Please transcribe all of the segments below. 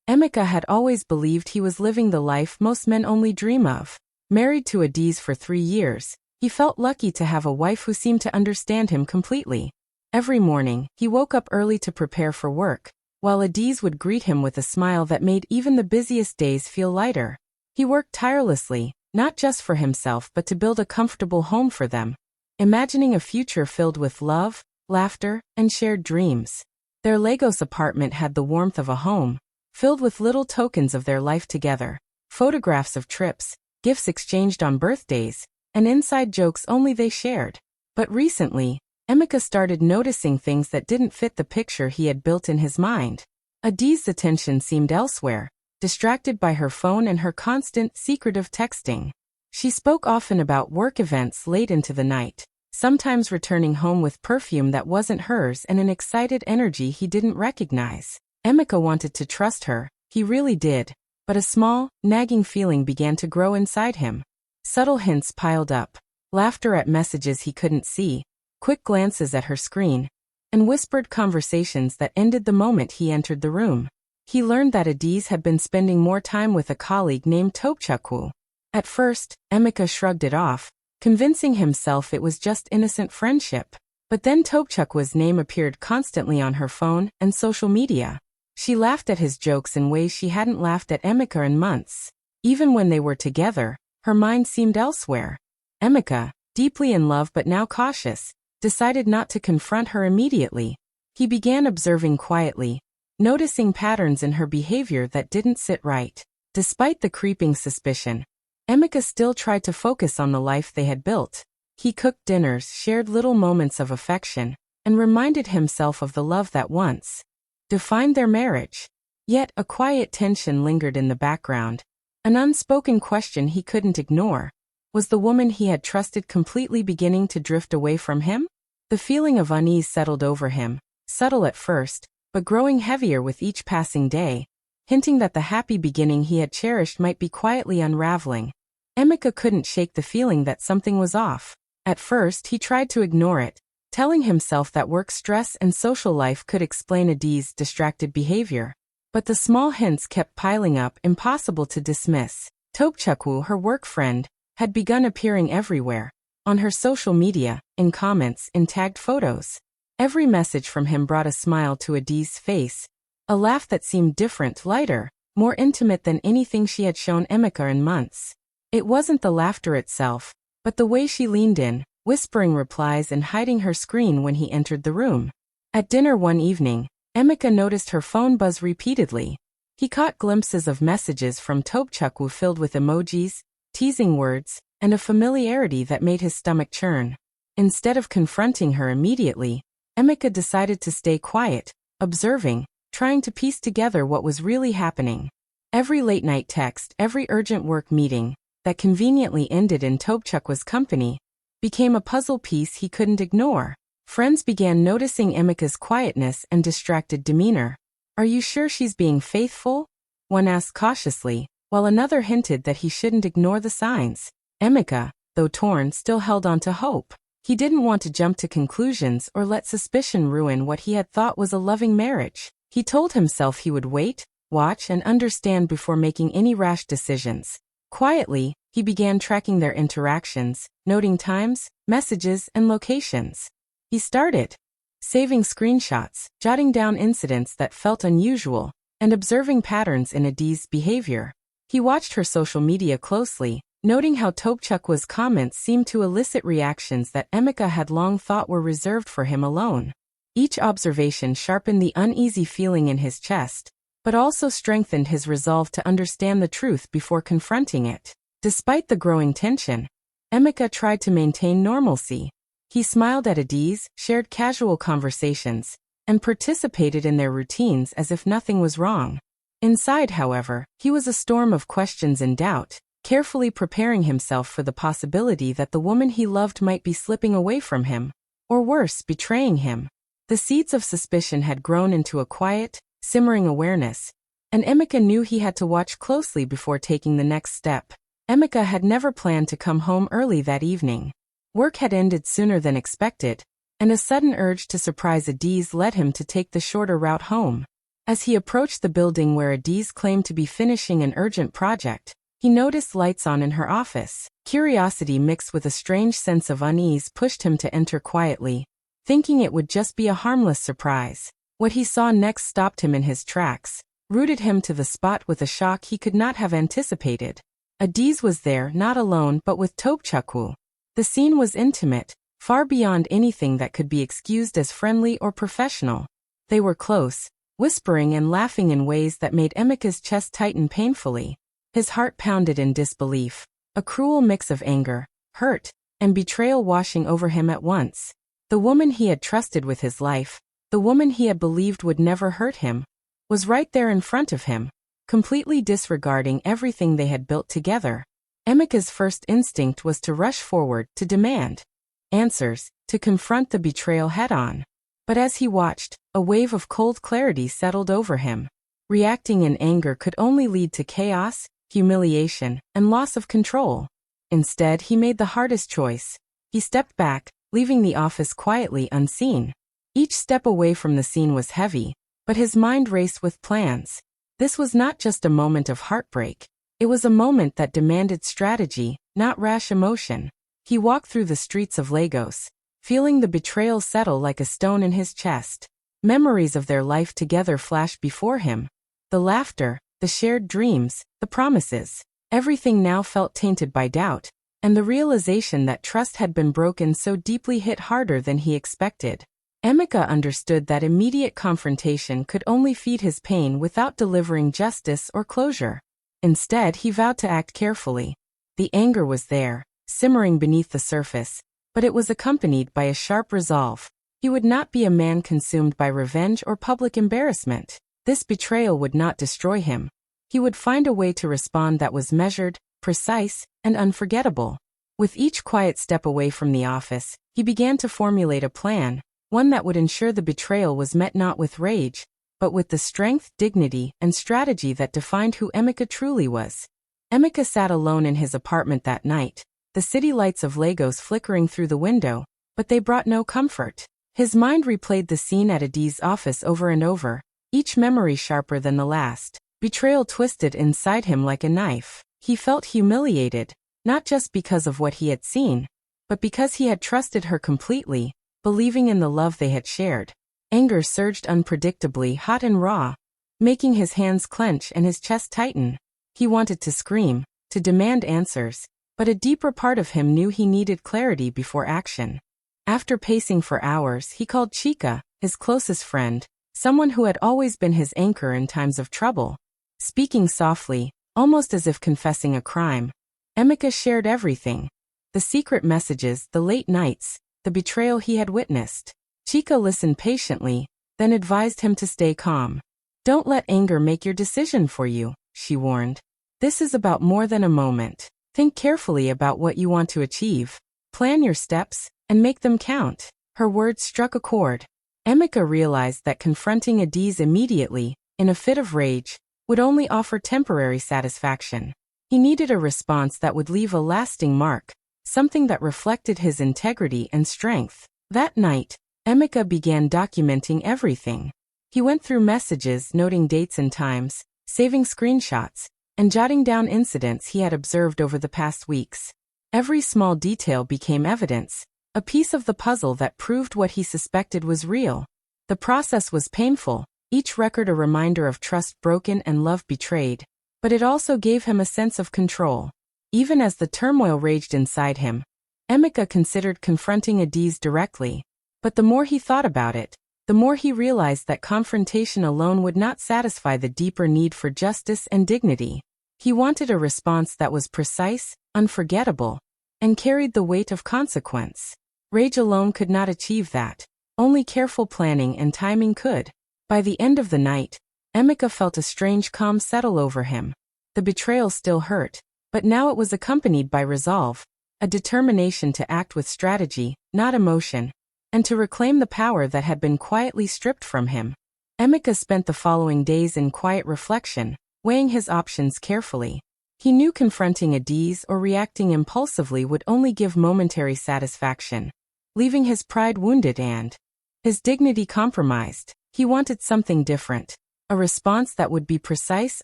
Emeka had always believed he was living the life most men only dream of. Married to Adiz for 3 years, he felt lucky to have a wife who seemed to understand him completely. Every morning, he woke up early to prepare for work, while Adiz would greet him with a smile that made even the busiest days feel lighter. He worked tirelessly, not just for himself but to build a comfortable home for them, imagining a future filled with love, laughter, and shared dreams. Their Lagos apartment had the warmth of a home, filled with little tokens of their life together, photographs of trips, gifts exchanged on birthdays, and inside jokes only they shared. But recently, Emeka started noticing things that didn't fit the picture he had built in his mind. Adiz's attention seemed elsewhere, distracted by her phone and her constant, secretive texting. She spoke often about work events late into the night, sometimes returning home with perfume that wasn't hers and an excited energy he didn't recognize. Emeka wanted to trust her, he really did, but a small, nagging feeling began to grow inside him. Subtle hints piled up, laughter at messages he couldn't see, quick glances at her screen, and whispered conversations that ended the moment he entered the room. He learned that Adiz had been spending more time with a colleague named Topchakwu. At first, Emeka shrugged it off, convincing himself it was just innocent friendship. But then Topchakwu's name appeared constantly on her phone and social media. She laughed at his jokes in ways she hadn't laughed at Emeka in months. Even when they were together, her mind seemed elsewhere. Emeka, deeply in love but now cautious, decided not to confront her immediately. He began observing quietly, noticing patterns in her behavior that didn't sit right. Despite the creeping suspicion, Emeka still tried to focus on the life they had built. He cooked dinners, shared little moments of affection, and reminded himself of the love that once defined their marriage. Yet a quiet tension lingered in the background, an unspoken question he couldn't ignore. Was the woman he had trusted completely beginning to drift away from him? The feeling of unease settled over him, subtle at first, but growing heavier with each passing day, hinting that the happy beginning he had cherished might be quietly unraveling. Emeka couldn't shake the feeling that something was off. At first he tried to ignore it, telling himself that work stress and social life could explain Adiz's distracted behavior. But the small hints kept piling up, impossible to dismiss. Topchakwu, her work friend, had begun appearing everywhere, on her social media, in comments, in tagged photos. Every message from him brought a smile to Adiz's face, a laugh that seemed different, lighter, more intimate than anything she had shown Emeka in months. It wasn't the laughter itself, but the way she leaned in, whispering replies and hiding her screen when he entered the room. At dinner one evening, Emeka noticed her phone buzz repeatedly. He caught glimpses of messages from Topchakwu filled with emojis, teasing words, and a familiarity that made his stomach churn. Instead of confronting her immediately, Emeka decided to stay quiet, observing, trying to piece together what was really happening. Every late-night text, every urgent work meeting, that conveniently ended in Topchakwu's company, became a puzzle piece he couldn't ignore. Friends began noticing Emeka's quietness and distracted demeanor. "Are you sure she's being faithful?" one asked cautiously, while another hinted that he shouldn't ignore the signs. Emeka, though torn, still held on to hope. He didn't want to jump to conclusions or let suspicion ruin what he had thought was a loving marriage. He told himself he would wait, watch, and understand before making any rash decisions. Quietly, he began tracking their interactions, noting times, messages, and locations. He started saving screenshots, jotting down incidents that felt unusual, and observing patterns in Adiz's behavior. He watched her social media closely, noting how Topchakwu's comments seemed to elicit reactions that Emeka had long thought were reserved for him alone. Each observation sharpened the uneasy feeling in his chest, but also strengthened his resolve to understand the truth before confronting it. Despite the growing tension, Emeka tried to maintain normalcy. He smiled at Adiz, shared casual conversations, and participated in their routines as if nothing was wrong. Inside, however, he was a storm of questions and doubt, carefully preparing himself for the possibility that the woman he loved might be slipping away from him, or worse, betraying him. The seeds of suspicion had grown into a quiet, simmering awareness, and Emeka knew he had to watch closely before taking the next step. Emeka had never planned to come home early that evening. Work had ended sooner than expected, and a sudden urge to surprise Adiz led him to take the shorter route home. As he approached the building where Adiz claimed to be finishing an urgent project, he noticed lights on in her office. Curiosity mixed with a strange sense of unease pushed him to enter quietly, thinking it would just be a harmless surprise. What he saw next stopped him in his tracks, rooted him to the spot with a shock he could not have anticipated. Adiz was there, not alone but with Topchukwu. The scene was intimate, far beyond anything that could be excused as friendly or professional. They were close, whispering and laughing in ways that made Emeka's chest tighten painfully. His heart pounded in disbelief, a cruel mix of anger, hurt, and betrayal washing over him at once. The woman he had trusted with his life, the woman he had believed would never hurt him, was right there in front of him, completely disregarding everything they had built together. Emeka's first instinct was to rush forward, to demand answers, to confront the betrayal head-on. But as he watched, a wave of cold clarity settled over him. Reacting in anger could only lead to chaos, humiliation, and loss of control. Instead, he made the hardest choice. He stepped back, leaving the office quietly unseen. Each step away from the scene was heavy, but his mind raced with plans. This was not just a moment of heartbreak. It was a moment that demanded strategy, not rash emotion. He walked through the streets of Lagos, feeling the betrayal settle like a stone in his chest. Memories of their life together flashed before him. The laughter, the shared dreams, the promises. Everything now felt tainted by doubt, and the realization that trust had been broken so deeply hit harder than he expected. Emeka understood that immediate confrontation could only feed his pain without delivering justice or closure. Instead, he vowed to act carefully. The anger was there, simmering beneath the surface, but it was accompanied by a sharp resolve. He would not be a man consumed by revenge or public embarrassment. This betrayal would not destroy him. He would find a way to respond that was measured, precise, and unforgettable. With each quiet step away from the office, he began to formulate a plan, one that would ensure the betrayal was met not with rage, but with the strength, dignity, and strategy that defined who Emeka truly was. Emeka sat alone in his apartment that night, the city lights of Lagos flickering through the window, but they brought no comfort. His mind replayed the scene at Adiz's office over and over, each memory sharper than the last. Betrayal twisted inside him like a knife. He felt humiliated, not just because of what he had seen, but because he had trusted her completely, believing in the love they had shared. Anger surged unpredictably, hot and raw, making his hands clench and his chest tighten. He wanted to scream, to demand answers, but a deeper part of him knew he needed clarity before action. After pacing for hours, he called Chika, his closest friend, someone who had always been his anchor in times of trouble. Speaking softly, almost as if confessing a crime, Emeka shared everything. The secret messages, the late nights, the betrayal he had witnessed. Chika listened patiently, then advised him to stay calm. "Don't let anger make your decision for you," she warned. "This is about more than a moment. Think carefully about what you want to achieve. Plan your steps, and make them count." Her words struck a chord. Emeka realized that confronting Adiz immediately, in a fit of rage, would only offer temporary satisfaction. He needed a response that would leave a lasting mark, something that reflected his integrity and strength. That night, Emeka began documenting everything. He went through messages, noting dates and times, saving screenshots, and jotting down incidents he had observed over the past weeks. Every small detail became evidence, a piece of the puzzle that proved what he suspected was real. The process was painful, each record a reminder of trust broken and love betrayed, but it also gave him a sense of control. Even as the turmoil raged inside him, Emeka considered confronting Adiz directly. But the more he thought about it, the more he realized that confrontation alone would not satisfy the deeper need for justice and dignity. He wanted a response that was precise, unforgettable, and carried the weight of consequence. Rage alone could not achieve that. Only careful planning and timing could. By the end of the night, Emeka felt a strange calm settle over him. The betrayal still hurt, but now it was accompanied by resolve, a determination to act with strategy, not emotion, and to reclaim the power that had been quietly stripped from him. Emeka spent the following days in quiet reflection, weighing his options carefully. He knew confronting Adiz or reacting impulsively would only give momentary satisfaction, leaving his pride wounded and his dignity compromised. He wanted something different, A response that would be precise,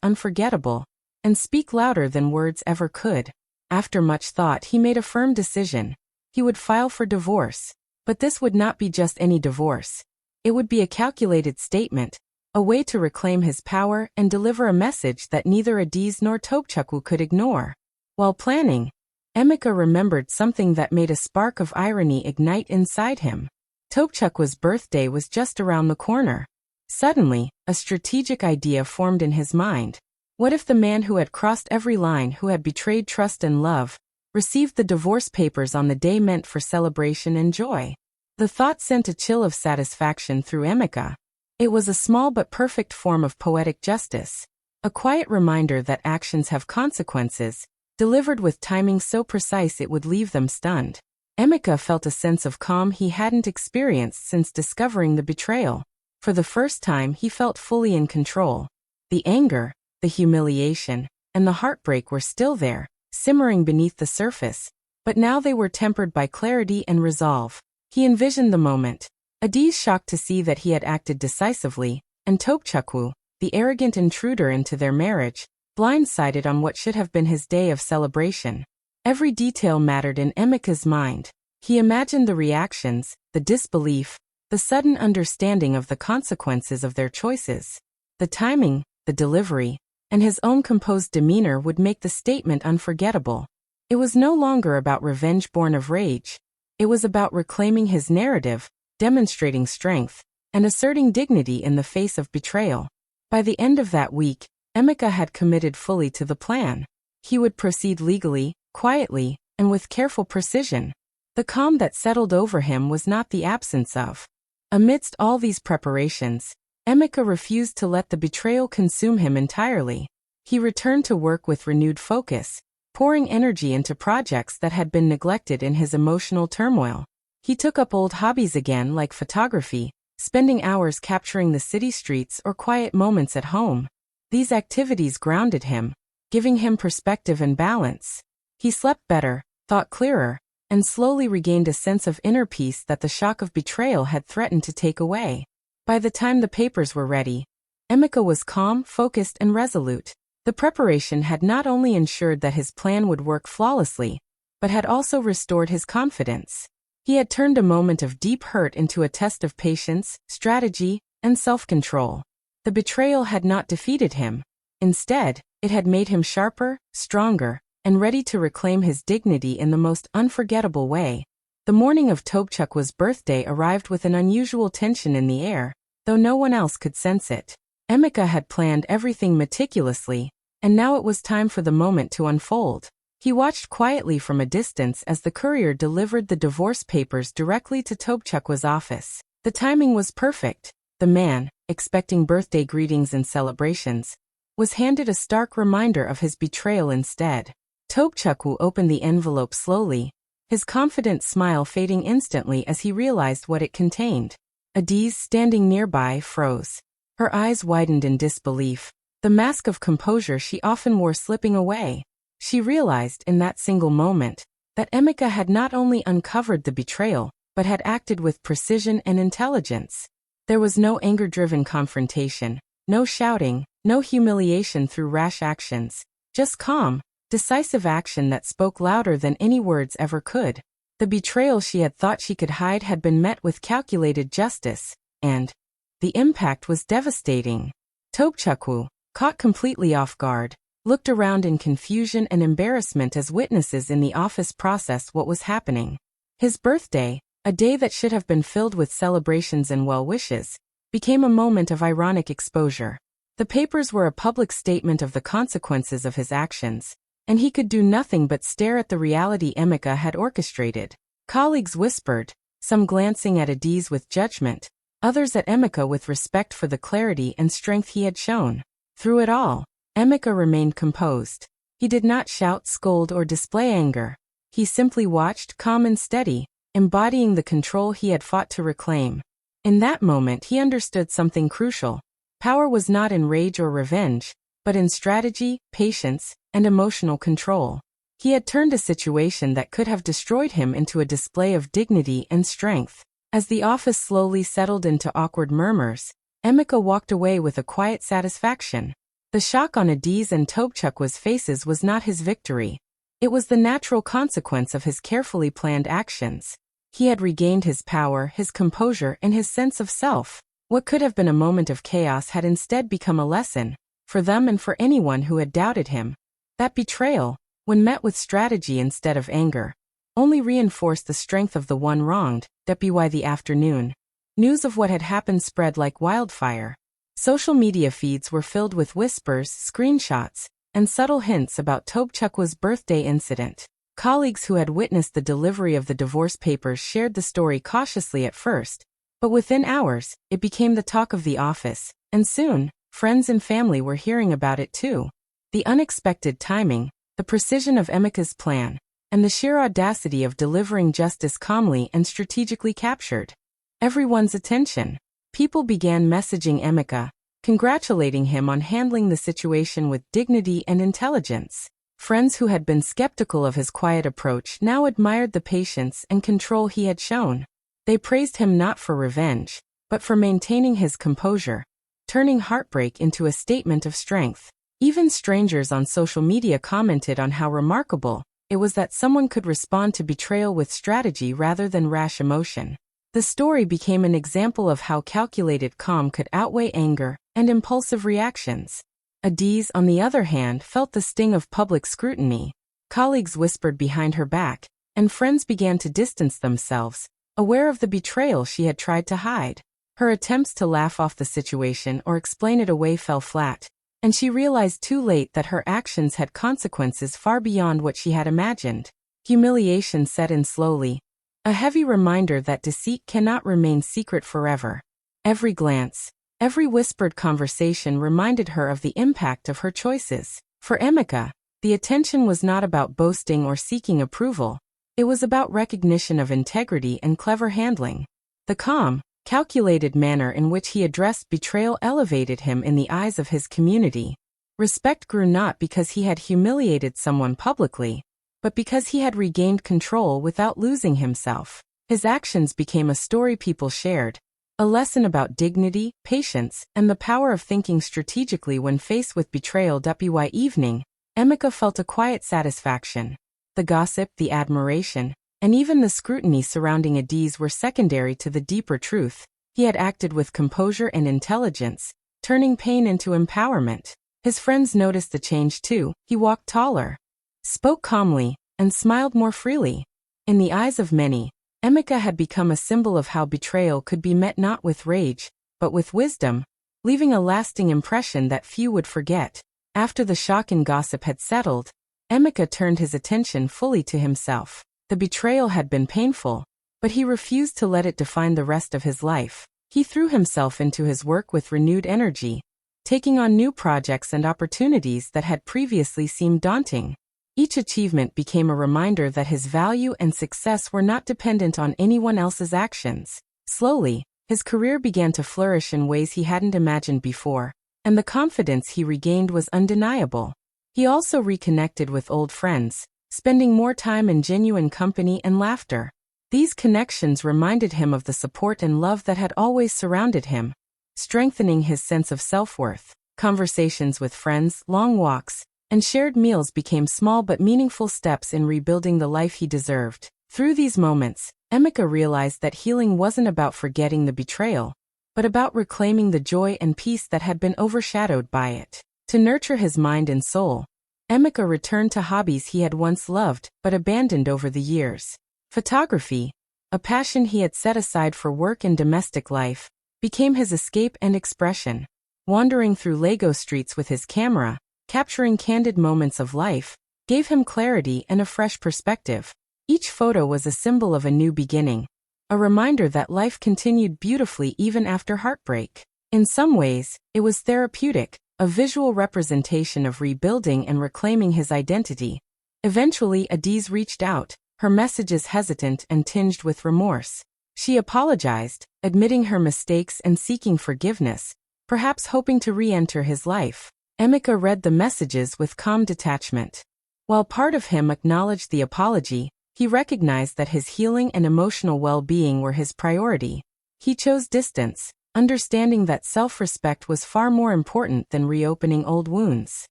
unforgettable, and speak louder than words ever could. After much thought, he made a firm decision. He would file for divorce. But this would not be just any divorce. It would be a calculated statement, a way to reclaim his power and deliver a message that neither Adiz nor Topçaku could ignore. While planning, Emeka remembered something that made a spark of irony ignite inside him. Topçaku's birthday was just around the corner. Suddenly, a strategic idea formed in his mind. What if the man who had crossed every line, who had betrayed trust and love, received the divorce papers on the day meant for celebration and joy? The thought sent a chill of satisfaction through Emeka. It was a small but perfect form of poetic justice. A quiet reminder that actions have consequences, delivered with timing so precise it would leave them stunned. Emeka felt a sense of calm he hadn't experienced since discovering the betrayal. For the first time, he felt fully in control. The anger, the humiliation, and the heartbreak were still there, simmering beneath the surface, but now they were tempered by clarity and resolve. He envisioned the moment. Adiz shocked to see that he had acted decisively, and Topçaku, the arrogant intruder into their marriage, blindsided on what should have been his day of celebration. Every detail mattered in Emeka's mind. He imagined the reactions, the disbelief, the sudden understanding of the consequences of their choices. The timing, the delivery, and his own composed demeanor would make the statement unforgettable. It was no longer about revenge born of rage. It was about reclaiming his narrative, demonstrating strength, and asserting dignity in the face of betrayal. By the end of that week, Emeka had committed fully to the plan. He would proceed legally, quietly, and with careful precision. The calm that settled over him was not the absence of. Amidst all these preparations, Emeka refused to let the betrayal consume him entirely. He returned to work with renewed focus, pouring energy into projects that had been neglected in his emotional turmoil. He took up old hobbies again, like photography, spending hours capturing the city streets or quiet moments at home. These activities grounded him, giving him perspective and balance. He slept better, thought clearer, and slowly regained a sense of inner peace that the shock of betrayal had threatened to take away. By the time the papers were ready, Emeka was calm, focused, and resolute. The preparation had not only ensured that his plan would work flawlessly, but had also restored his confidence. He had turned a moment of deep hurt into a test of patience, strategy, and self-control. The betrayal had not defeated him. Instead, it had made him sharper, stronger, and ready to reclaim his dignity in the most unforgettable way. The morning of Topçaku's birthday arrived with an unusual tension in the air, though no one else could sense it. Emeka had planned everything meticulously, and now it was time for the moment to unfold. He watched quietly from a distance as the courier delivered the divorce papers directly to Topçaku's office. The timing was perfect. The man, expecting birthday greetings and celebrations, was handed a stark reminder of his betrayal instead. Topçaku opened the envelope slowly, his confident smile fading instantly as he realized what it contained. Adiz, standing nearby, froze. Her eyes widened in disbelief, the mask of composure she often wore slipping away. She realized in that single moment that Emeka had not only uncovered the betrayal, but had acted with precision and intelligence. There was no anger-driven confrontation, no shouting, no humiliation through rash actions, just calm, decisive action that spoke louder than any words ever could. The betrayal she had thought she could hide had been met with calculated justice, and the impact was devastating. Topçaku, caught completely off guard, looked around in confusion and embarrassment as witnesses in the office processed what was happening. His birthday, a day that should have been filled with celebrations and well-wishes, became a moment of ironic exposure. The papers were a public statement of the consequences of his actions, and he could do nothing but stare at the reality Emeka had orchestrated. Colleagues whispered, some glancing at Adiz with judgment, others at Emeka with respect for the clarity and strength he had shown. Through it all, Emeka remained composed. He did not shout, scold, or display anger. He simply watched, calm and steady, embodying the control he had fought to reclaim. In that moment he understood something crucial. Power was not in rage or revenge, but in strategy, patience, and emotional control. He had turned a situation that could have destroyed him into a display of dignity and strength. As the office slowly settled into awkward murmurs, Emeka walked away with a quiet satisfaction. The shock on Adiz and Tobchukwa's faces was not his victory. It was the natural consequence of his carefully planned actions. He had regained his power, his composure, and his sense of self. What could have been a moment of chaos had instead become a lesson, for them and for anyone who had doubted him. That betrayal, when met with strategy instead of anger, only reinforced the strength of the one wronged. By the afternoon, news of what had happened spread like wildfire. Social media feeds were filled with whispers, screenshots, and subtle hints about Tobchukwa's birthday incident. Colleagues who had witnessed the delivery of the divorce papers shared the story cautiously at first, but within hours, it became the talk of the office, and soon, friends and family were hearing about it too. The unexpected timing, the precision of Emeka's plan, and the sheer audacity of delivering justice calmly and strategically captured everyone's attention. People began messaging Emeka, congratulating him on handling the situation with dignity and intelligence. Friends who had been skeptical of his quiet approach now admired the patience and control he had shown. They praised him not for revenge, but for maintaining his composure, turning heartbreak into a statement of strength. Even strangers on social media commented on how remarkable it was that someone could respond to betrayal with strategy rather than rash emotion. The story became an example of how calculated calm could outweigh anger and impulsive reactions. Adiz, on the other hand, felt the sting of public scrutiny. Colleagues whispered behind her back, and friends began to distance themselves, aware of the betrayal she had tried to hide. Her attempts to laugh off the situation or explain it away fell flat, and she realized too late that her actions had consequences far beyond what she had imagined. Humiliation set in slowly, a heavy reminder that deceit cannot remain secret forever. Every glance, every whispered conversation reminded her of the impact of her choices. For Emeka, the attention was not about boasting or seeking approval. It was about recognition of integrity and clever handling. The calm, calculated manner in which he addressed betrayal elevated him in the eyes of his community. Respect grew not because he had humiliated someone publicly, but because he had regained control without losing himself. His actions became a story people shared, a lesson about dignity, patience, and the power of thinking strategically when faced with betrayal. By evening, Emeka felt a quiet satisfaction. The gossip, the admiration, and even the scrutiny surrounding Adiz were secondary to the deeper truth. He had acted with composure and intelligence, turning pain into empowerment. His friends noticed the change too. He walked taller, spoke calmly, and smiled more freely. In the eyes of many, Emeka had become a symbol of how betrayal could be met not with rage, but with wisdom, leaving a lasting impression that few would forget. After the shock and gossip had settled, Emeka turned his attention fully to himself. The betrayal had been painful, but he refused to let it define the rest of his life. He threw himself into his work with renewed energy, taking on new projects and opportunities that had previously seemed daunting. Each achievement became a reminder that his value and success were not dependent on anyone else's actions. Slowly, his career began to flourish in ways he hadn't imagined before, and the confidence he regained was undeniable. He also reconnected with old friends, spending more time in genuine company and laughter. These connections reminded him of the support and love that had always surrounded him, strengthening his sense of self-worth. Conversations with friends, long walks, and shared meals became small but meaningful steps in rebuilding the life he deserved. Through these moments, Emeka realized that healing wasn't about forgetting the betrayal, but about reclaiming the joy and peace that had been overshadowed by it. To nurture his mind and soul, Emeka returned to hobbies he had once loved but abandoned over the years. Photography, a passion he had set aside for work and domestic life, became his escape and expression. Wandering through Lagos streets with his camera, capturing candid moments of life, gave him clarity and a fresh perspective. Each photo was a symbol of a new beginning, a reminder that life continued beautifully even after heartbreak. In some ways, it was therapeutic, a visual representation of rebuilding and reclaiming his identity. Eventually, Adiz reached out, her messages hesitant and tinged with remorse. She apologized, admitting her mistakes and seeking forgiveness, perhaps hoping to re-enter his life. Emeka read the messages with calm detachment. While part of him acknowledged the apology, he recognized that his healing and emotional well-being were his priority. He chose distance, understanding that self-respect was far more important than reopening old wounds.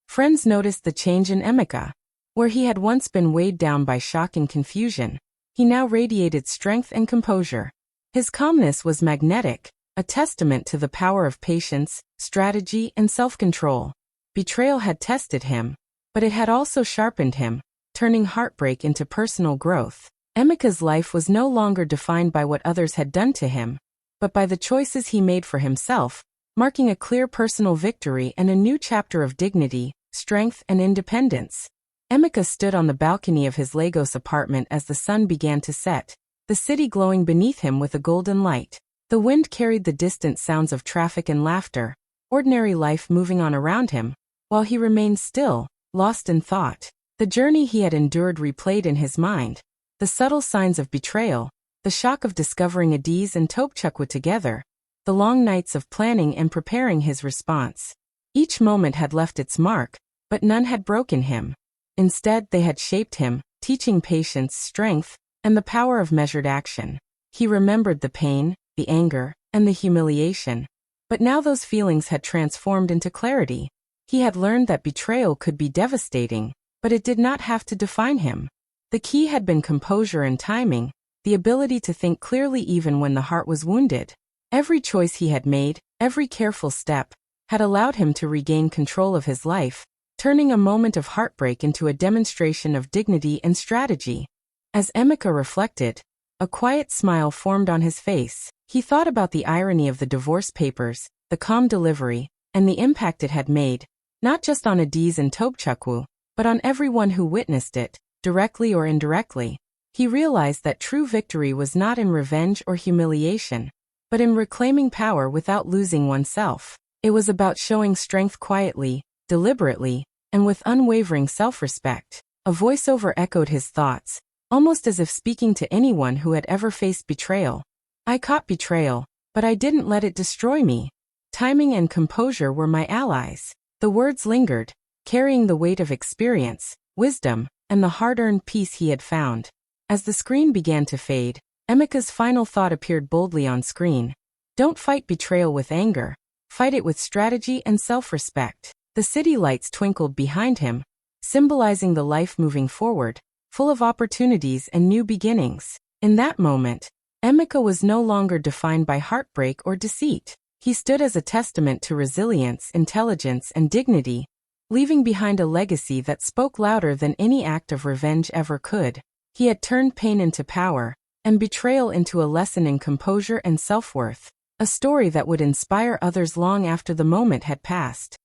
Friends noticed the change in Emeka. Where he had once been weighed down by shock and confusion, he now radiated strength and composure. His calmness was magnetic, a testament to the power of patience, strategy, and self-control. Betrayal had tested him, but it had also sharpened him, turning heartbreak into personal growth. Emeka's life was no longer defined by what others had done to him, but by the choices he made for himself, marking a clear personal victory and a new chapter of dignity, strength, and independence. Emeka stood on the balcony of his Lagos apartment as the sun began to set, the city glowing beneath him with a golden light. The wind carried the distant sounds of traffic and laughter, ordinary life moving on around him, while he remained still, lost in thought. The journey he had endured replayed in his mind, the subtle signs of betrayal, the shock of discovering Adiz and Topchukwu together, the long nights of planning and preparing his response. Each moment had left its mark, but none had broken him. Instead, they had shaped him, teaching patience, strength, and the power of measured action. He remembered the pain, the anger, and the humiliation. But now those feelings had transformed into clarity. He had learned that betrayal could be devastating, but it did not have to define him. The key had been composure and timing, the ability to think clearly even when the heart was wounded. Every choice he had made, every careful step, had allowed him to regain control of his life, turning a moment of heartbreak into a demonstration of dignity and strategy. As Emeka reflected, a quiet smile formed on his face. He thought about the irony of the divorce papers, the calm delivery, and the impact it had made, not just on Adiz and Topchukwu, but on everyone who witnessed it, directly or indirectly. He realized that true victory was not in revenge or humiliation, but in reclaiming power without losing oneself. It was about showing strength quietly, deliberately, and with unwavering self-respect. A voiceover echoed his thoughts, almost as if speaking to anyone who had ever faced betrayal. I caught betrayal, but I didn't let it destroy me. Timing and composure were my allies. The words lingered, carrying the weight of experience, wisdom, and the hard-earned peace he had found. As the screen began to fade, Emeka's final thought appeared boldly on screen. Don't fight betrayal with anger. Fight it with strategy and self-respect. The city lights twinkled behind him, symbolizing the life moving forward, full of opportunities and new beginnings. In that moment, Emeka was no longer defined by heartbreak or deceit. He stood as a testament to resilience, intelligence, and dignity, leaving behind a legacy that spoke louder than any act of revenge ever could. He had turned pain into power, and betrayal into a lesson in composure and self-worth, a story that would inspire others long after the moment had passed.